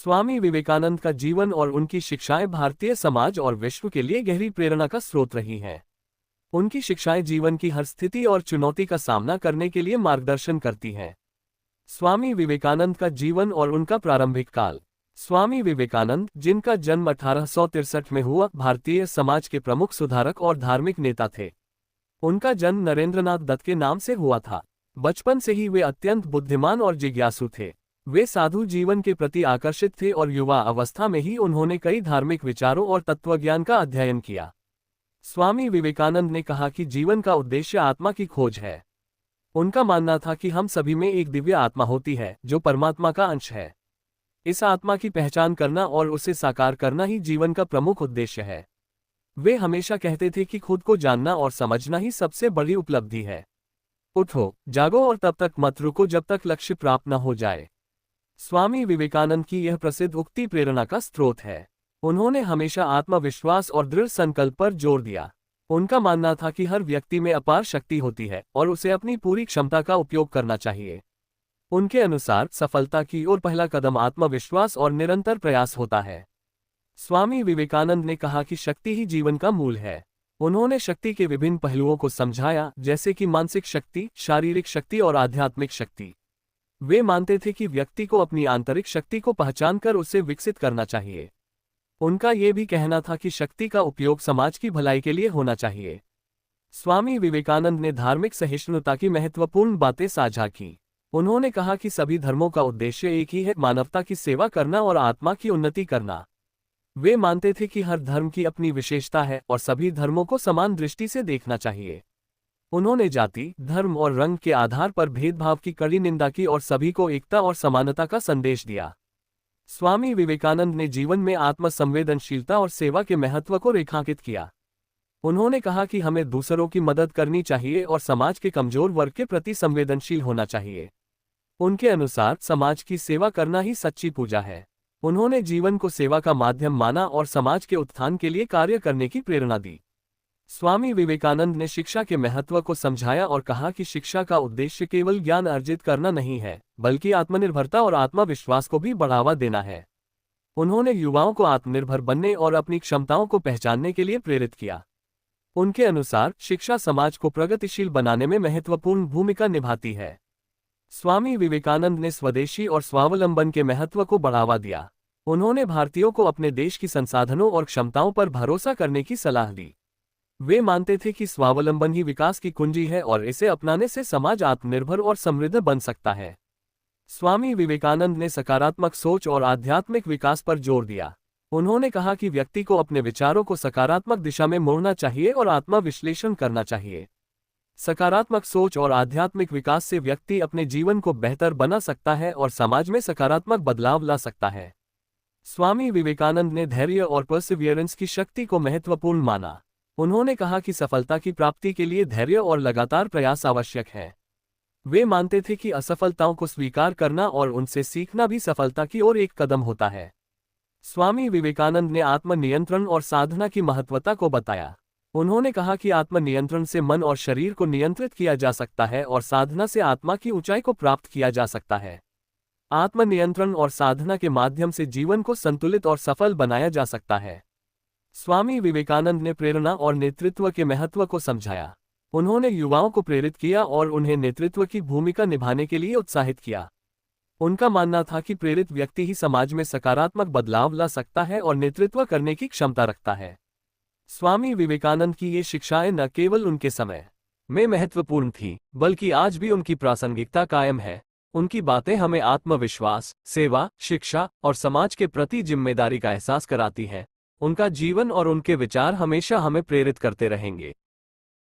स्वामी विवेकानंद का जीवन और उनकी शिक्षाएं भारतीय समाज और विश्व के लिए गहरी प्रेरणा का स्रोत रही हैं। उनकी शिक्षाएं जीवन की हर स्थिति और चुनौती का सामना करने के लिए मार्गदर्शन करती हैं। स्वामी विवेकानंद का जीवन और उनका प्रारंभिक काल। स्वामी विवेकानंद, जिनका जन्म 1863 में हुआ, भारतीय समाज के प्रमुख सुधारक और धार्मिक नेता थे। उनका जन्म नरेंद्रनाथ दत्त के नाम से हुआ था। बचपन से ही वे अत्यंत बुद्धिमान और जिज्ञासु थे। वे साधु जीवन के प्रति आकर्षित थे और युवा अवस्था में ही उन्होंने कई धार्मिक विचारों और तत्वज्ञान का अध्ययन किया। स्वामी विवेकानंद ने कहा कि जीवन का उद्देश्य आत्मा की खोज है। उनका मानना था कि हम सभी में एक दिव्य आत्मा होती है जो परमात्मा का अंश है। इस आत्मा की पहचान करना और उसे साकार करना ही जीवन का प्रमुख उद्देश्य है। वे हमेशा कहते थे कि खुद को जानना और समझना ही सबसे बड़ी उपलब्धि है। उठो, जागो और तब तक मत रुको जब तक लक्ष्य प्राप्त न हो जाए। स्वामी विवेकानंद की यह प्रसिद्ध उक्ति प्रेरणा का स्रोत है। उन्होंने हमेशा आत्मविश्वास और दृढ़ संकल्प पर जोर दिया। उनका मानना था कि हर व्यक्ति में अपार शक्ति होती है और उसे अपनी पूरी क्षमता का उपयोग करना चाहिए। उनके अनुसार सफलता की ओर पहला कदम आत्मविश्वास और निरंतर प्रयास होता है। स्वामी विवेकानंद ने कहा कि शक्ति ही जीवन का मूल है। उन्होंने शक्ति के विभिन्न पहलुओं को समझाया, जैसे कि मानसिक शक्ति, शारीरिक शक्ति और आध्यात्मिक शक्ति। वे मानते थे कि व्यक्ति को अपनी आंतरिक शक्ति को पहचानकर उसे विकसित करना चाहिए। उनका ये भी कहना था कि शक्ति का उपयोग समाज की भलाई के लिए होना चाहिए। स्वामी विवेकानंद ने धार्मिक सहिष्णुता की महत्वपूर्ण बातें साझा की। उन्होंने कहा कि सभी धर्मों का उद्देश्य एक ही है, मानवता की सेवा करना और आत्मा की उन्नति करना। वे मानते थे कि हर धर्म की अपनी विशेषता है और सभी धर्मों को समान दृष्टि से देखना चाहिए। उन्होंने जाति, धर्म और रंग के आधार पर भेदभाव की कड़ी निंदा की और सभी को एकता और समानता का संदेश दिया। स्वामी विवेकानंद ने जीवन में आत्मसंवेदनशीलता और सेवा के महत्व को रेखांकित किया। उन्होंने कहा कि हमें दूसरों की मदद करनी चाहिए और समाज के कमजोर वर्ग के प्रति संवेदनशील होना चाहिए। उनके अनुसार समाज की सेवा करना ही सच्ची पूजा है। उन्होंने जीवन को सेवा का माध्यम माना और समाज के उत्थान के लिए कार्य करने की प्रेरणा दी। स्वामी विवेकानंद ने शिक्षा के महत्व को समझाया और कहा कि शिक्षा का उद्देश्य केवल ज्ञान अर्जित करना नहीं है, बल्कि आत्मनिर्भरता और आत्मविश्वास को भी बढ़ावा देना है। उन्होंने युवाओं को आत्मनिर्भर बनने और अपनी क्षमताओं को पहचानने के लिए प्रेरित किया। उनके अनुसार शिक्षा समाज को प्रगतिशील बनाने में महत्वपूर्ण भूमिका निभाती है। स्वामी विवेकानंद ने स्वदेशी और स्वावलंबन के महत्व को बढ़ावा दिया। उन्होंने भारतीयों को अपने देश की संसाधनों और क्षमताओं पर भरोसा करने की सलाह दी। वे मानते थे कि स्वावलंबन ही विकास की कुंजी है और इसे अपनाने से समाज आत्मनिर्भर और समृद्ध बन सकता है। स्वामी विवेकानंद ने सकारात्मक सोच और आध्यात्मिक विकास पर जोर दिया। उन्होंने कहा कि व्यक्ति को अपने विचारों को सकारात्मक दिशा में मोड़ना चाहिए और आत्मविश्लेषण करना चाहिए। सकारात्मक सोच और आध्यात्मिक विकास से व्यक्ति अपने जीवन को बेहतर बना सकता है और समाज में सकारात्मक बदलाव ला सकता है। स्वामी विवेकानंद ने धैर्य और परसिवियरेंस की शक्ति को महत्वपूर्ण माना। उन्होंने कहा कि सफलता की प्राप्ति के लिए धैर्य और लगातार प्रयास आवश्यक है। वे मानते थे कि असफलताओं को स्वीकार करना और उनसे सीखना भी सफलता की ओर एक कदम होता है। स्वामी विवेकानंद ने आत्मनियंत्रण और साधना की महत्वता को बताया। उन्होंने कहा कि आत्मनियंत्रण से मन और शरीर को नियंत्रित किया जा सकता है और साधना से आत्मा की ऊंचाई को प्राप्त किया जा सकता है। आत्मनियंत्रण और साधना के माध्यम से जीवन को संतुलित और सफल बनाया जा सकता है। स्वामी विवेकानंद ने प्रेरणा और नेतृत्व के महत्व को समझाया। उन्होंने युवाओं को प्रेरित किया और उन्हें नेतृत्व की भूमिका निभाने के लिए उत्साहित किया। उनका मानना था कि प्रेरित व्यक्ति ही समाज में सकारात्मक बदलाव ला सकता है और नेतृत्व करने की क्षमता रखता है। स्वामी विवेकानंद की ये शिक्षाएं न केवल उनके समय में महत्वपूर्ण थीं, बल्कि आज भी उनकी प्रासंगिकता कायम है। उनकी बातें हमें आत्मविश्वास, सेवा, शिक्षा और समाज के प्रति जिम्मेदारी का एहसास कराती हैं। उनका जीवन और उनके विचार हमेशा हमें प्रेरित करते रहेंगे।